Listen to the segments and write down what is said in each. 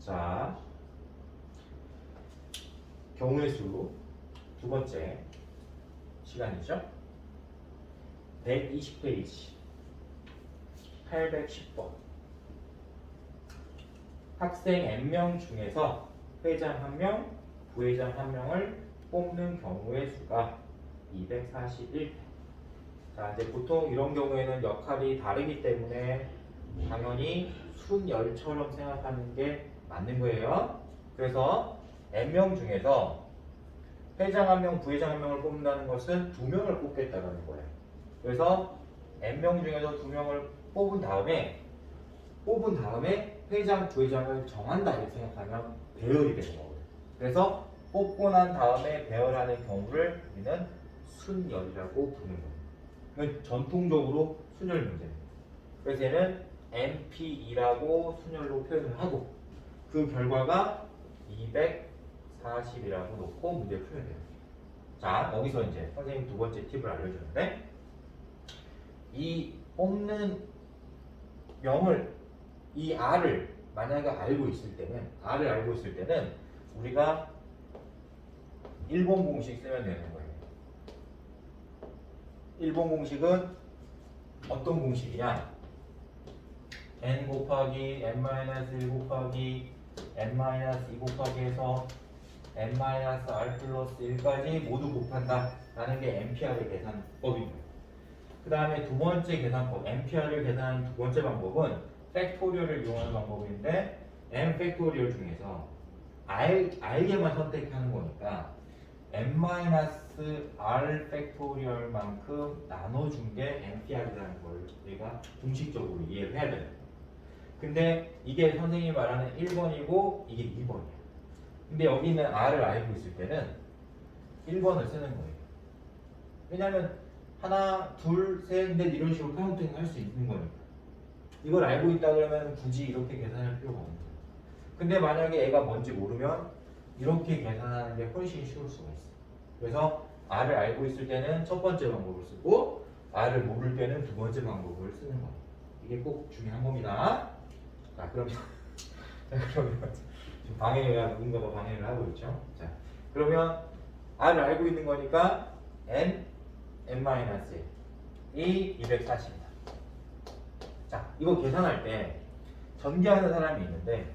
자, 경우의 수 두 번째 시간이죠. 120페이지 810번. 학생 N명 중에서 회장 1명, 부회장 1명을 뽑는 경우의 수가 241회. 자, 이제 보통 이런 경우에는 역할이 다르기 때문에 당연히 순열처럼 생각하는 게 맞는 거예요. 그래서 N명 중에서 회장 1명, 부회장 1명을 뽑는다는 것은 2명을 뽑겠다는 거예요. 그래서 N명 중에서 2명을 뽑은 다음에 회장, 부회장을 정한다 이렇게 생각하면 배열이 되는 거거든요. 그래서 뽑고 난 다음에 배열하는 경우를 우리는 순열이라고 부르는 거예요. 전통적으로 순열 문제입니다. 그래서 얘는 NP2라고 순열로 표현을 하고 그 결과가 240이라고 놓고 문제 풀면 돼요. 자, 여기서 이제 선생님 두 번째 팁을 알려주는데 이 뽑는 명을 이 R을 만약에 알고 있을 때는 우리가 1번 공식 쓰면 되는 거예요. 1번 공식은 어떤 공식이냐? n 곱하기 n-1 곱하기 n-2 곱하기 해서 n-r 플러스 1까지 모두 곱한다 라는 게 NPR의 계산법입니다. 그 다음에 두 번째 계산법, NPR을 계산하는 두 번째 방법은 팩토리얼을 이용하는 방법인데 n 팩토리얼 중에서 알게만 선택하는 거니까 n-r 팩토리얼만큼 나눠준 게 NPR이라는 걸 우리가 공식적으로 이해를 해야 돼요. 근데 이게 선생님이 말하는 1번이고 이게 2번이야. 근데 여기는 R을 알고 있을 때는 1번을 쓰는 거예요. 왜냐면 하나, 둘, 셋, 넷 이런 식으로 카운팅 할 수 있는 거니까. 이걸 알고 있다 그러면 굳이 이렇게 계산할 필요가 없는 거예요. 근데 만약에 애가 뭔지 모르면 이렇게 계산하는 게 훨씬 쉬울 수가 있어요. 그래서 R을 알고 있을 때는 첫 번째 방법을 쓰고 R을 모를 때는 두 번째 방법을 쓰는 거예요. 이게 꼭 중요한 겁니다. 자, 그러면 지금 방해가 누군가가 방해를 하고 있죠. 자, 그러면 R을 알고 있는 거니까 n-1이 240입니다. 자, 이거 계산할 때 전개하는 사람이 있는데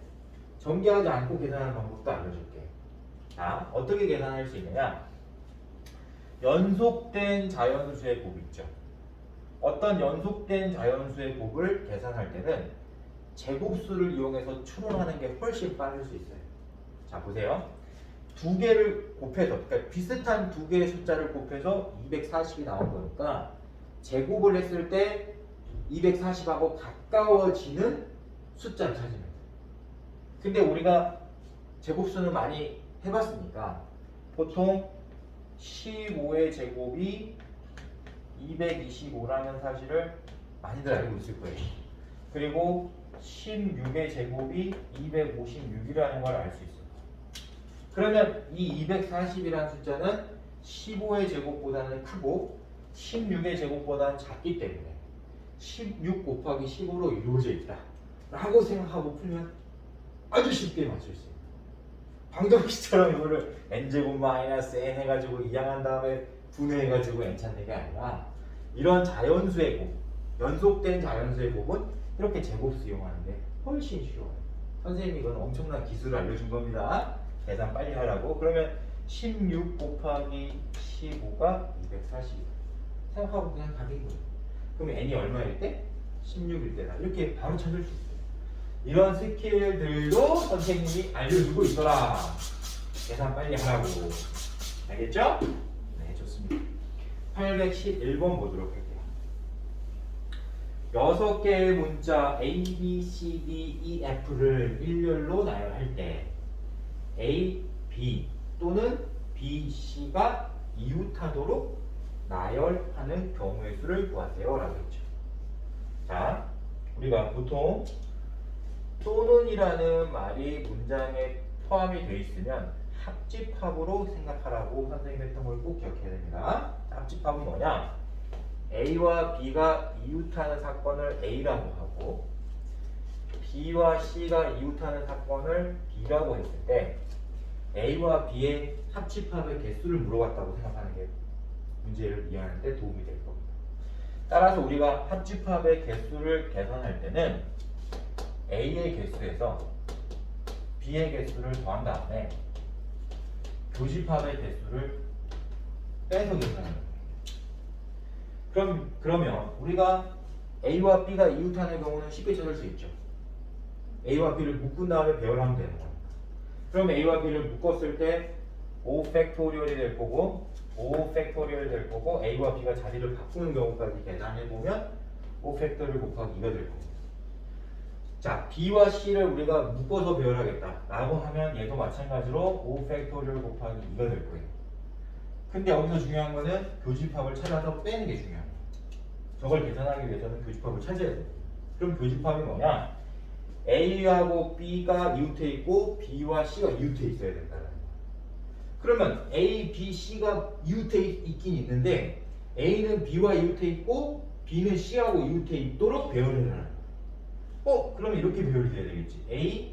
전개하지 않고 계산하는 방법도 알려줄게. 자, 어떻게 계산할 수 있느냐? 연속된 자연수의 곱 있죠. 어떤 연속된 자연수의 곱을 계산할 때는 제곱수를 이용해서 추론하는 게 훨씬 빠를 수 있어요. 자, 보세요. 두 개를 곱해서, 그러니까 비슷한 두 개의 숫자를 곱해서 240이 나온 거니까 제곱을 했을 때 240하고 가까워지는 숫자를 찾으면 돼요. 근데 우리가 제곱수는 많이 해봤으니까 보통 15의 제곱이 225라는 사실을 많이들 알고 있을 거예요. 그리고 16의 제곱이 256이라는 걸 알 수 있어요. 그러면 이 240이라는 숫자는 15의 제곱보다는 크고 16의 제곱보다는 작기 때문에 16 곱하기 15로 이루어져 있다 라고 생각하고 풀면 아주 쉽게 맞출 수 있어요. 방정식처럼 이거를 n제곱 마이너스 n 해가지고 이항한 다음에 분해해가지고 n 찾는 게 아니라 이런 자연수의 곱, 연속된 자연수의 곱은 이렇게 제곱수 이용하는데 훨씬 쉬워요. 선생님이 이건 엄청난 기술을 알려준 겁니다. 계산 빨리 하라고. 그러면 16 곱하기 15가 240이다. 생각하고 그냥 답인 거예요. 그럼 n이 얼마일 때? 16일 때다. 이렇게 바로 찾을 수 있어요. 이런 스킬들도 선생님이 알려주고 있더라. 계산 빨리 하라고. 알겠죠? 네, 좋습니다. 811번 보도록 할게요. 6개의 문자 A, B, C, D, E, F를 일렬로 나열할 때 A, B 또는 B, C가 이웃하도록 나열하는 경우의 수를 구하세요 라고 했죠. 자, 우리가 보통 또는이라는 말이 문장에 포함이 되어 있으면 합집합으로 생각하라고 선생님이 했던 걸 꼭 기억해야 됩니다. 합집합은 뭐냐? A와 B가 이웃하는 사건을 A라고 하고 B와 C가 이웃하는 사건을 B라고 했을 때 A와 B의 합집합의 개수를 물어봤다고 생각하는 게 문제를 이해하는 데 도움이 될 겁니다. 따라서 우리가 합집합의 개수를 계산할 때는 A의 개수에서 B의 개수를 더한 다음에 교집합의 개수를 빼서 계산하는 거예요. 그러면 우리가 A와 B가 이웃하는 경우는 쉽게 찾을 수 있죠. A와 B를 묶은 다음에 배열하면 되는 거예요. 그럼 A와 B를 묶었을 때 5 팩토리얼이 될 거고 5 팩토리얼이 될 거고 A와 B가 자리를 바꾸는 경우까지 계산해 보면 5 팩토리얼 곱하기 2가 될 겁니다. 자, B와 C를 우리가 묶어서 배열하겠다 라고 하면 얘도 마찬가지로 5 팩토리얼 곱하기 2가 될 거예요. 근데 여기서 중요한 거는 교집합을 찾아서 빼는 게 중요합니다. 저걸 계산하기 위해서는 교집합을 찾아야 돼요. 그럼 교집합이 뭐냐? A하고 B가 이웃해 있고 B와 C가 이웃해 있어야 된다는 거예요. 그러면 A, B, C가 이웃해 있긴 있는데 A는 B와 이웃해 있고 B는 C하고 이웃해 있도록 배열을 해라는 거예요. 그러면 이렇게 배열이 돼야 되겠지. A,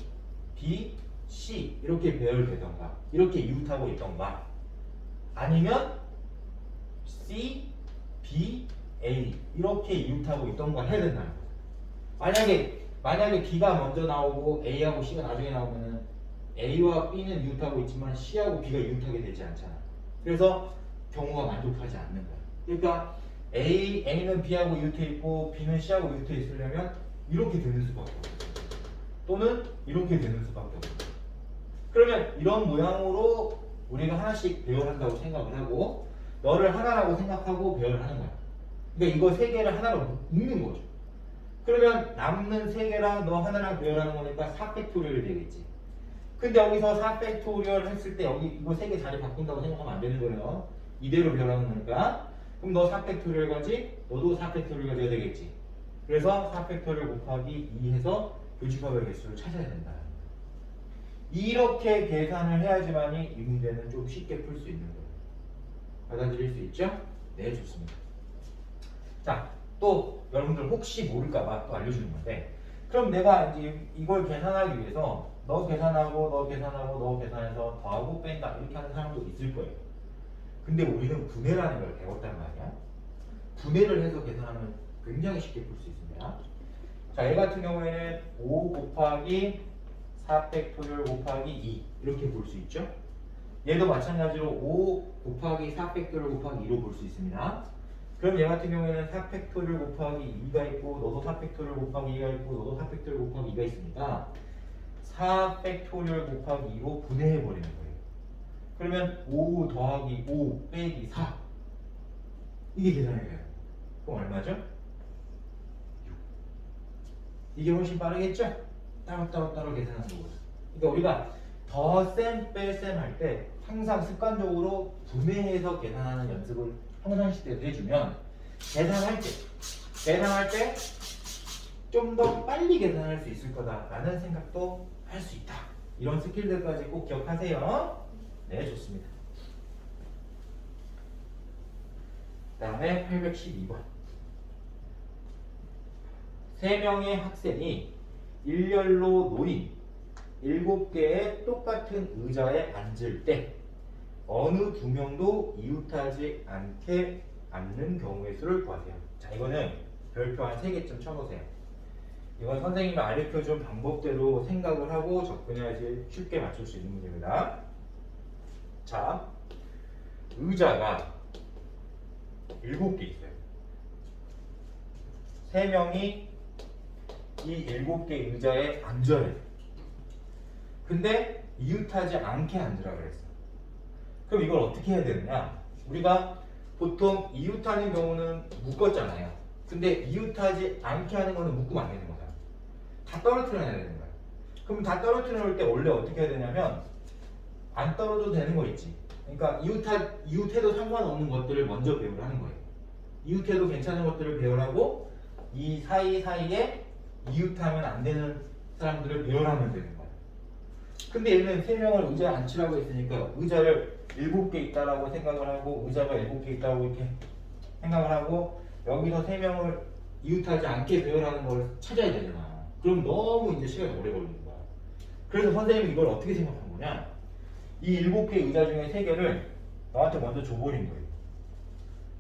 B, C 이렇게 배열되던가 이렇게 이웃하고 있던가 아니면 C, B, A 이렇게 이웃하고 있던가 해야 된다는 거예요. 만약에 B가 먼저 나오고 A하고 C가 나중에 나오면은 A와 B는 이웃하고 있지만 C하고 B가 이웃하게 되지 않잖아. 그래서 경우가 만족하지 않는 거야. 그러니까 A는 B하고 이웃해 있고 B는 C하고 이웃해 있으려면 이렇게 되는 수밖에 없어. 또는 이렇게 되는 수밖에 없어. 그러면 이런 모양으로 우리가 하나씩 배열한다고 생각을 하고 너를 하나라고 생각하고 배열하는 거야. 그러니까 이거 세 개를 하나로 묶는 거죠. 그러면 남는 세 개랑 너 하나랑 배열하는 거니까 4팩토리얼이 되겠지. 근데 여기서 4팩토리얼 했을 때 여기 이거 세 개 자리 바꾼다고 생각하면 안 되는 거예요. 이대로 배열하는 거니까. 그럼 너 4팩토리얼 가지? 너도 4팩토리얼 가져야 되겠지. 그래서 4팩토리얼 곱하기 2 해서 교집합의 개수를 찾아야 된다. 이렇게 계산을 해야지만이 이 문제는 좀 쉽게 풀 수 있는 거예요. 받아들일 수 있죠? 네, 좋습니다. 자, 또 여러분들 혹시 모를까봐 또 알려주는 건데, 그럼 내가 이제 이걸 계산하기 위해서 너 계산하고 너 계산하고 너 계산해서 더하고 뺀다 이렇게 하는 사람도 있을 거예요. 근데 우리는 분해라는 걸 배웠단 말이야. 분해를 해서 계산하면 굉장히 쉽게 풀 수 있습니다. 자, 얘 같은 경우에는 5 곱하기 4팩토리얼 곱하기 2 이렇게 볼 수 있죠. 얘도 마찬가지로 5 곱하기 4팩토리얼 곱하기 2로 볼 수 있습니다. 그럼 얘 같은 경우에는 4팩토리얼 곱하기 2가 있고 너도 4팩토리얼 곱하기 2가 있고 너도 4팩토리얼 곱하기 2가 있으니까 4팩토리얼 곱하기 2로 분해해 버리는 거예요. 그러면 5 더하기 5 빼기 4 이게 계산이 돼요. 그럼 얼마죠? 6. 이게 훨씬 빠르겠죠? 따로 계산하는 거죠. 그러니까 우리가 더셈 뺄셈 할 때 항상 습관적으로 분해해서 계산하는 연습을 평상시 때도 해주면 계산할 때 좀 더 빨리 계산할 수 있을 거다라는 생각도 할 수 있다. 이런 스킬들까지 꼭 기억하세요. 네, 좋습니다. 그 다음에 812번. 3명의 학생이 일렬로 놓인 7개의 똑같은 의자에 앉을 때 어느 2명도 이웃하지 않게 앉는 경우의 수를 구하세요. 자, 이거는 별표 한 3개쯤 쳐놓으세요. 이건 선생님이 알려준 방법대로 생각을 하고 접근해야지 쉽게 맞출 수 있는 문제입니다. 자, 의자가 7개 있어요. 3명이 이 7개 의자에 앉아야 돼요. 근데 이웃하지 않게 앉으라 그랬어. 그럼 이걸 어떻게 해야 되느냐? 우리가 보통 이웃하는 경우는 묶었잖아요. 근데 이웃하지 않게 하는 거는 묶으면 안 되는 거다. 다 떨어뜨려야 되는 거야. 그럼 다 떨어뜨려 놓을 때 원래 어떻게 해야 되냐면 안 떨어져도 되는 거 있지. 그러니까 이웃해도 상관없는 것들을 먼저 배열하는 거예요. 이웃해도 괜찮은 것들을 배열하고 이 사이에 이웃하면 안 되는 사람들을 배열하면 되는 거야. 근데 얘는 3명을 의자에 앉히라고 했으니까 의자를 7개 있다라고 생각을 하고 의자가 7개 있다고 이렇게 생각을 하고 여기서 3명을 이웃하지 않게 배열하는 걸 찾아야 되잖아. 그럼 너무 이제 시간이 오래 걸리는 거야. 그래서 선생님이 이걸 어떻게 생각한 거냐? 이 7개 의자 중에 3개를 너한테 먼저 줘버린 거예요.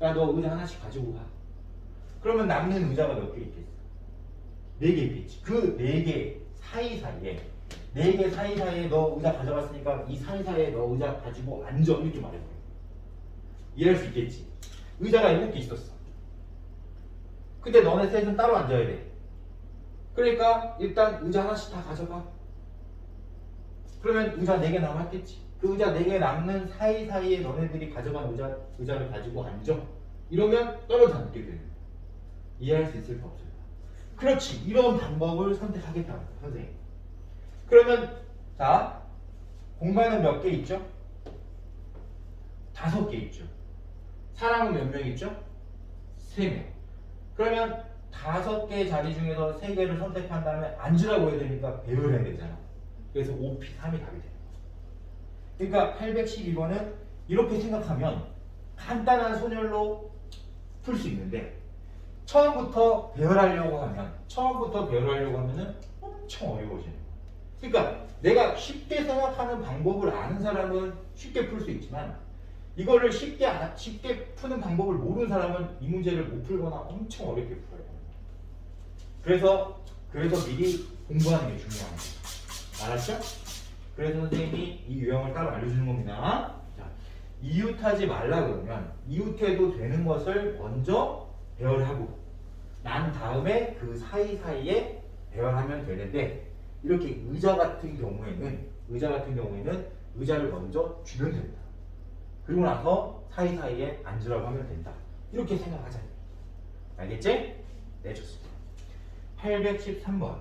야, 너 의자 하나씩 가지고 가. 그러면 남는 의자가 몇 개 있겠어? 4개 있겠지. 그 4개 사이사이에 4개 사이사이에 너 의자 가져갔으니까 이 사이사이에 너 의자 가지고 앉아 이렇게 말해버려. 이해할 수 있겠지. 의자가 7개 있었어. 근데 너네 셋은 따로 앉아야 돼. 그러니까 일단 의자 하나씩 다 가져가. 그러면 의자 4개 남았겠지. 그 의자 4개 남는 사이사이에 너네들이 가져간 의자를 가지고 앉아. 이러면 떨어져 앉게 되는 거야. 이해할 수 있을까 없을까? 그렇지. 이런 방법을 선택하겠다는 거야, 선생님. 그러면 자, 공간은 몇 개 있죠? 5개 있죠. 사람은 몇 명 있죠? 3명. 그러면 5개 자리 중에서 3개를 선택한 다음에 앉으라고 해야 되니까 배열해야 되잖아. 그래서 5P3이 답이 되는 거야. 그러니까 812번은 이렇게 생각하면 간단한 소렬로 풀 수 있는데 처음부터 배열하려고 하면은 엄청 어려워지는 거야. 그러니까 내가 쉽게 생각하는 방법을 아는 사람은 쉽게 풀 수 있지만 이거를 쉽게 푸는 방법을 모르는 사람은 이 문제를 못 풀거나 엄청 어렵게 풀어요. 그래서 미리 공부하는 게 중요한 거예요. 알았죠? 그래서 선생님이 이 유형을 따로 알려주는 겁니다. 자, 이웃하지 말라 그러면 이웃해도 되는 것을 먼저 배열하고 난 다음에 그 사이사이에 배열하면 되는데 이렇게 의자 같은 경우에는 의자를 먼저 주면 된다. 그리고 나서 사이사이에 앉으라고 하면 된다. 이렇게 생각하자. 알겠지? 네, 좋습니다. 813번.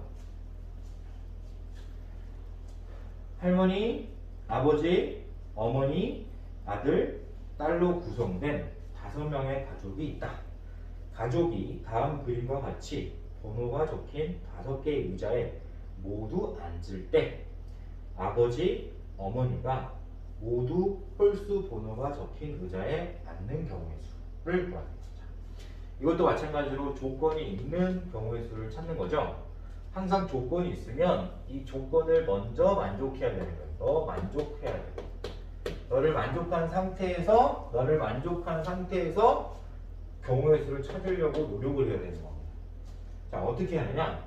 할머니, 아버지, 어머니, 아들, 딸로 구성된 5명의 가족이 있다. 가족이 다음 그림과 같이 번호가 적힌 5개의 의자에 모두 앉을 때 아버지, 어머니가 모두 홀수 번호가 적힌 의자에 앉는 경우의 수를 구하는 거죠. 이것도 마찬가지로 조건이 있는 경우의 수를 찾는 거죠. 항상 조건이 있으면 이 조건을 먼저 만족해야 되는 거예요. 너 만족해야 돼. 너를 만족한 상태에서 경우의 수를 찾으려고 노력을 해야 되는 겁니다. 자, 어떻게 하느냐?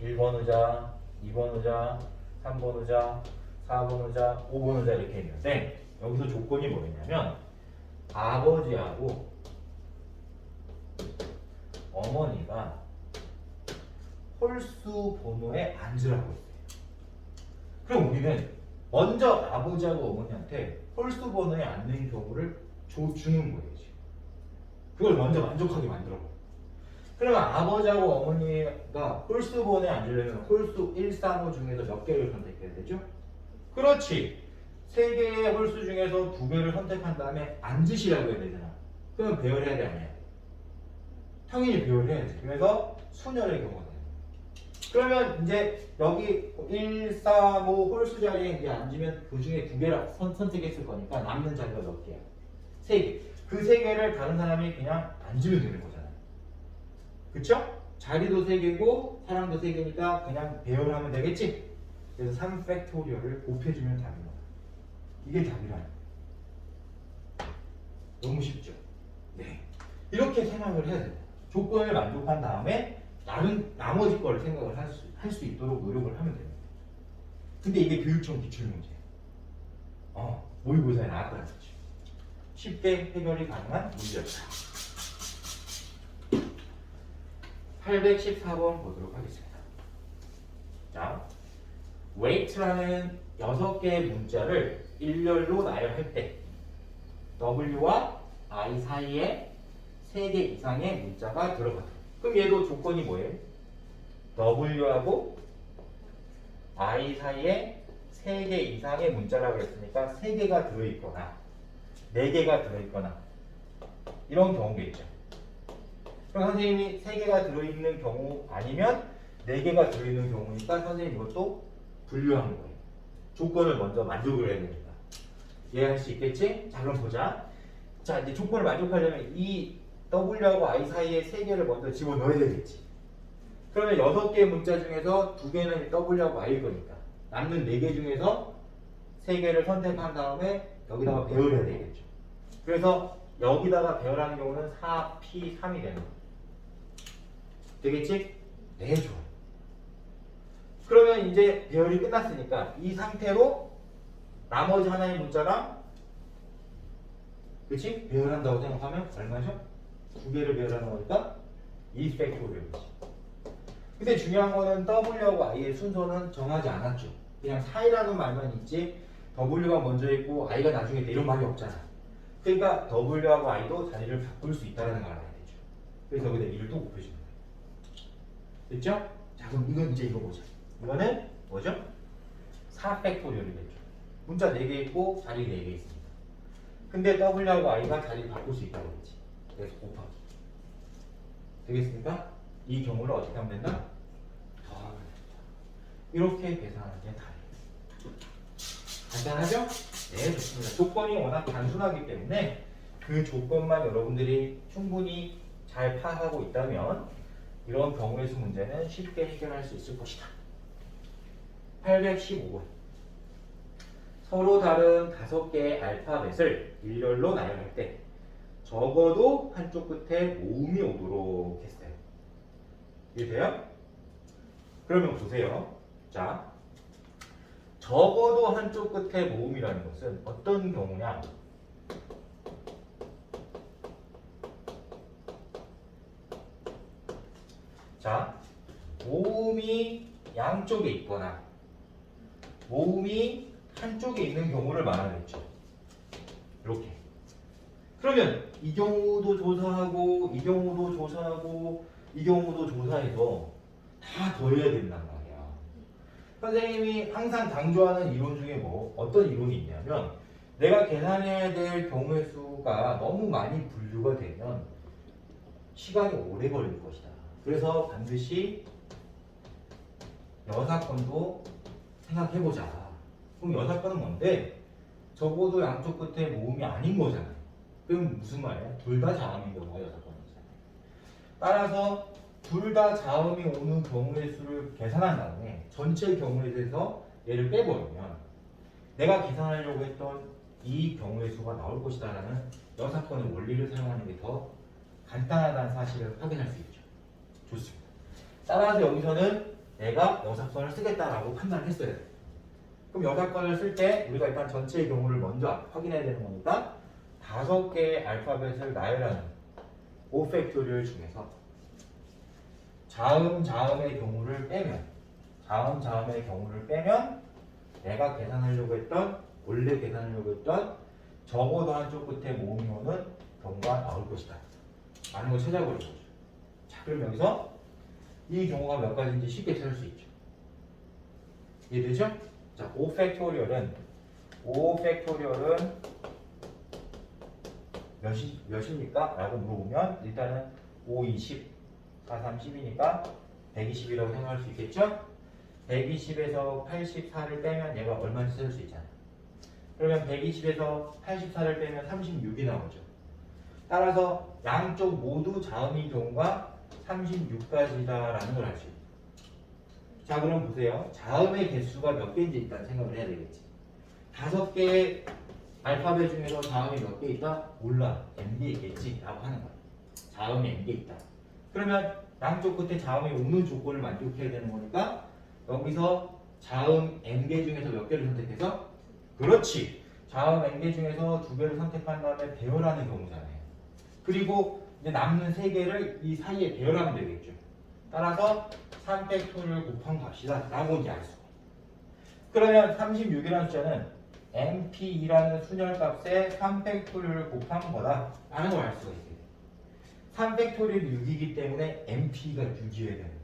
1번 의자, 2번 의자, 3번 의자, 4번 의자, 5번 의자 이렇게 있는데 여기서 조건이 뭐였냐면 아버지하고 어머니가 홀수 번호에 앉으라고 했어요. 그럼 우리는 먼저 아버지하고 어머니한테 홀수 번호에 앉는 경우를 주는 거예요. 지금. 그걸 먼저 만족하게 만들어버려. 그러면 아버지하고 어머니가 홀수 번호에 앉으려면 홀수 1, 3, 5 중에서 몇 개를 선택해야 되죠? 그렇지. 3개의 홀수 중에서 2개를 선택한 다음에 앉으시라고 해야 되잖아. 그러면 배열해야 돼, 아니야? 당연히 배열해야지. 그래서 순열의 경우가 돼요. 그러면 이제 여기 1, 3, 5 홀수 자리에 이제 앉으면 그 중에 2개를 선택했을 거니까 남는 자리가 몇 개야? 3개. 그 3개를 다른 사람이 그냥 앉으면 되는 거잖아요. 그쵸? 자리도 3개고 사람도 3개니까 그냥 배열하면 되겠지? 그래서 3팩토리얼을 곱해주면 답인 거야. 이게 답이라는 거야. 너무 쉽죠? 네. 이렇게 생각을 해야 돼요. 조건을 만족한 다음에 나머지 거를 생각을 할 수 있도록 노력을 하면 됩니다. 근데 이게 교육청 기출문제예요. 모의고사에 나왔다는 거지. 쉽게 해결이 가능한 문제였다. 814번 보도록 하겠습니다. 자, wait라는 6개의 문자를 일렬로 나열할 때 W와 I 사이에 3개 이상의 문자가 들어가요. 그럼 얘도 조건이 뭐예요? W하고 I 사이에 3개 이상의 문자라고 했으니까 3개가 들어있거나 4개가 들어있거나 이런 경우겠죠. 그럼 선생님이 3개가 들어있는 경우 아니면 4개가 들어있는 경우니까 선생님 이것도 분류한 거예요. 조건을 먼저 만족을 해야 됩니다. 이해할 수 있겠지? 자, 그럼 보자. 자, 이제 조건을 만족하려면 이 W하고 I 사이에 3개를 먼저 집어넣어야 되겠지. 그러면 6개의 문자 중에서 2개는 W하고 Y일 거니까 남는 4개 중에서 3개를 선택한 다음에 여기다가 배열해야 되겠죠. 그래서 여기다가 배열하는 경우는 4P3이 되는 거예요. 되겠지? 네, 좋아. 그러면 이제 배열이 끝났으니까 이 상태로 나머지 하나의 문자랑 그치? 배열한다고 생각하면 얼마죠? 2개를 배열하는 거니까 2팩토리얼이지. 근데 중요한 거는 W하고 I의 순서는 정하지 않았죠. 그냥 4이라는 말만 있지 W가 먼저 있고 I가 나중에 있다 이런 말이 없잖아. 그러니까 W하고 I도 자리를 바꿀 수 있다는 걸 알아야 되죠. 그래서 여기다 2를 또 곱해주는 거예요. 됐죠? 자, 그럼 이건 이제 이거 보자. 이거는 뭐죠? 4팩토리얼이겠죠. 문자 4개 있고 자리 4개 있습니다. 근데 W하고 I가 자리를 바꿀 수 있다고 그랬지. 그래서 곱하기. 되겠습니까? 이 경우를 어떻게 하면 된다? 더하면 된다. 이렇게 계산하는 게 다예요. 간단하죠? 네, 좋습니다. 조건이 워낙 단순하기 때문에 그 조건만 여러분들이 충분히 잘 파악하고 있다면 이런 경우의 수 문제는 쉽게 해결할 수 있을 것이다. 815번. 서로 다른 5개의 알파벳을 일렬로 나열할 때 적어도 한쪽 끝에 모음이 오도록 했어요. 이해돼요? 그러면 보세요. 자, 적어도 한쪽 끝에 모음이라는 것은 어떤 경우냐? 자, 모음이 양쪽에 있거나 모음이 한쪽에 있는 경우를 말하겠죠. 이렇게. 그러면 이 경우도 조사하고 이 경우도 조사하고 이 경우도 조사해서 다 더해야 된단 말이야. 선생님이 항상 강조하는 이론 중에 어떤 이론이 있냐면 내가 계산해야 될 경우의 수가 너무 많이 분류가 되면 시간이 오래 걸릴 것이다. 그래서 반드시 여사건도 생각해보자. 그럼 여사건은 뭔데? 적어도 양쪽 끝에 모음이 아닌 거잖아요. 그럼 무슨 말이야? 둘 다 자음인 경우가 여사건이잖아요. 따라서 둘 다 자음이 오는 경우의 수를 계산한 다음에 전체 경우에 대해서 얘를 빼버리면 내가 계산하려고 했던 이 경우의 수가 나올 것이다라는 여사건의 원리를 사용하는 게 더 간단하다는 사실을 확인할 수 있죠. 좋습니다. 따라서 여기서는 내가 여사건을 쓰겠다라고 판단을 했어야 돼요. 그럼 여사건을 쓸 때 우리가 일단 전체의 경우를 먼저 확인해야 되는 거니까 5개의 알파벳을 나열하는 5팩토리얼 중에서 자음의 경우를 빼면 내가 계산하려고 했던 원래 계산하려고 했던 적어도 한쪽 끝에 모음이 오는 경우가 나올 것이다 라는 걸 찾아보는 거죠. 자, 그럼 여기서 이 경우가 몇 가지인지 쉽게 찾을 수 있죠. 이해되죠? 자, 5팩토리얼은 몇입니까? 라고 물어보면 일단은 5, 20, 4, 3, 10이니까 120이라고 생각할 수 있겠죠? 120에서 84를 빼면 얘가 얼마인지 찾을 수 있잖아요. 그러면 120에서 84를 빼면 36이 나오죠. 따라서 양쪽 모두 자음인 경우가 36가지다라는 걸 알 수 있어요. 자, 그럼 보세요. 자음의 개수가 몇 개인지 일단 생각을 해야 되겠지. 5개의 알파벳 중에서 자음이 몇 개 있다? 몰라. N개 있겠지? 라고 하는 거야. 자음이 N개 있다. 그러면 양쪽 끝에 자음이 오는 조건을 만족해야 되는 거니까 여기서 자음 N개 중에서 몇 개를 선택해서? 그렇지. 자음 N개 중에서 2개를 선택한 다음에 배열하는 경우잖아요. 그리고 이제 남는 3개를 이 사이에 배열하면 되겠죠. 따라서 3팩토리얼 곱한 값이다 라고 이제 알 수가 있어요. 그러면 36이라는 숫자는 NP2라는 순열값에 3팩토리얼 곱한 거다 라는 걸 알 수가 있어요. 3팩토리얼 6이기 때문에 NP가 6이어야 되는 거예요.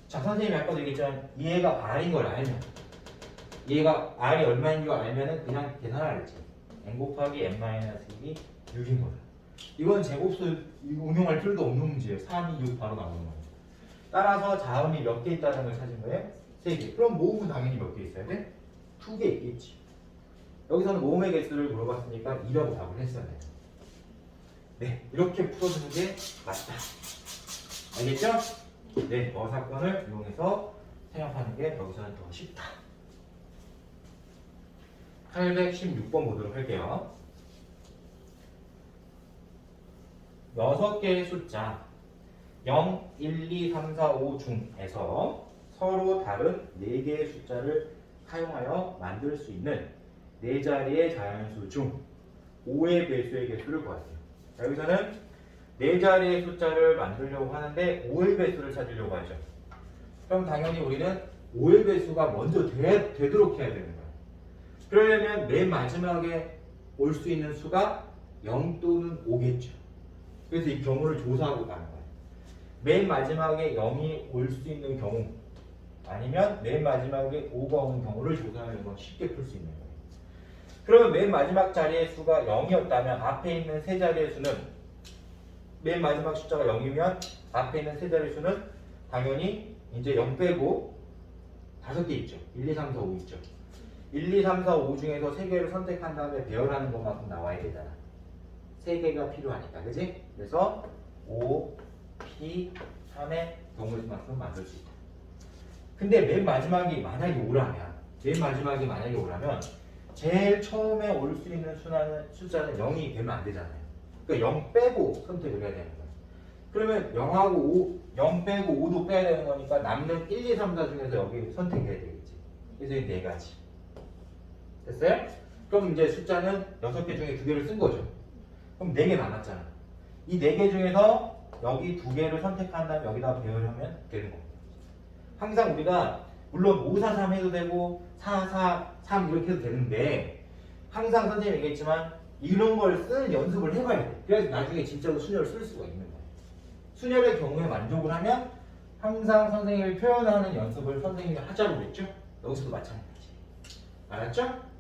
자, 선생님이 아까도 얘기했지만 얘가 R인 걸 알면 얘가 R이 얼마인 줄 알면은 그냥 계산하겠지. N 곱하기 N-1이 6인 거다. 이건 제곱수 응용할 필요도 없는 문제예요. 3, 2, 6 바로 나오는 거예요. 따라서 자음이 몇 개 있다는 걸 찾은 거예요? 3개. 그럼 모음은 당연히 몇 개 있어야 돼? 2개 있겠지. 여기서는 모음의 개수를 물어봤으니까 2라고 답을 했어야 돼요. 네, 이렇게 풀어주는 게 맞다. 알겠죠? 네, 어사건을 이용해서 생각하는 게 여기서는 더 쉽다. 816번 보도록 할게요. 6개의 숫자 0, 1, 2, 3, 4, 5 중에서 서로 다른 4개의 숫자를 사용하여 만들 수 있는 4자리의 자연수 중 5의 배수의 개수를 구하세요. 자, 여기서는 4자리의 숫자를 만들려고 하는데 5의 배수를 찾으려고 하죠. 그럼 당연히 우리는 5의 배수가 먼저 되도록 해야 되는 거예요. 그러려면 맨 마지막에 올 수 있는 수가 0 또는 5겠죠. 그래서 이 경우를 조사하고 가는 거예요. 맨 마지막에 0이 올 수 있는 경우 아니면 맨 마지막에 5가 오는 경우를 조사하면 쉽게 풀 수 있는 거예요. 그러면 맨 마지막 자리의 수가 0이었다면 앞에 있는 세 자리의 수는 맨 마지막 숫자가 0이면 앞에 있는 세 자리의 수는 당연히 이제 0 빼고 5개 있죠. 1, 2, 3, 4, 5 있죠. 1, 2, 3, 4, 5 중에서 3개를 선택한 다음에 배열하는 것만큼 나와야 되잖아. 3개가 필요하니까, 그지? 그래서 5, P, 3의 경우수만큼 만들 수 있다. 근데 맨 마지막이 만약에 5라면 제일 처음에 올 수 있는 숫자는 0이 되면 안 되잖아요. 그러니까 0 빼고 선택을 해야 되는 거예요. 그러면 0하고 5, 0 빼고 5도 빼야 되는 거니까 남는 1, 2, 3, 4 중에서 여기 선택해야 되겠지. 그래서 이 4가지. 됐어요? 그럼 이제 숫자는 6개 중에 2개를 쓴 거죠. 그럼 4개 남았잖아. 이 4개 중에서 여기 2개를 선택한 다음에 여기다 배열하면 되는 겁니다. 항상 우리가 물론 5, 4, 3 해도 되고 4, 4, 3 이렇게 해도 되는데 항상 선생님이 얘기했지만 이런 걸 쓰는 연습을 해봐야 돼. 그래서 나중에 진짜로 순열을 쓸 수가 있는 거예요. 순열의 경우에 만족을 하면 항상 선생님이 표현하는 연습을 선생님이 하자고 그랬죠? 여기서도 마찬가지. 알았죠?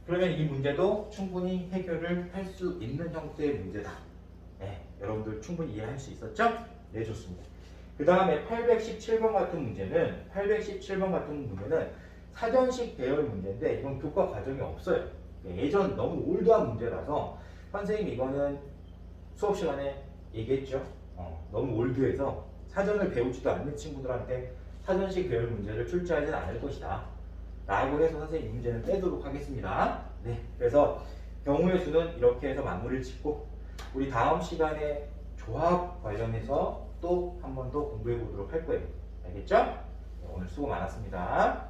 그러면 이 문제도 충분히 해결을 할 수 있는 형태의 문제다. 네, 여러분들 충분히 이해할 수 있었죠? 네, 좋습니다. 그 다음에 817번 같은 문제는 사전식 배열 문제인데 이건 교과 과정이 없어요. 예전 너무 올드한 문제라서 선생님이 이거는 수업 시간에 얘기했죠. 너무 올드해서 사전을 배우지도 않는 친구들한테 사전식 배열 문제를 출제하지는 않을 것이다. 라고 해서 선생님 이 문제는 빼도록 하겠습니다. 네, 그래서 경우의 수는 이렇게 해서 마무리를 짓고 우리 다음 시간에 조합 관련해서 또 한 번 더 공부해 보도록 할 거예요. 알겠죠? 네, 오늘 수고 많았습니다.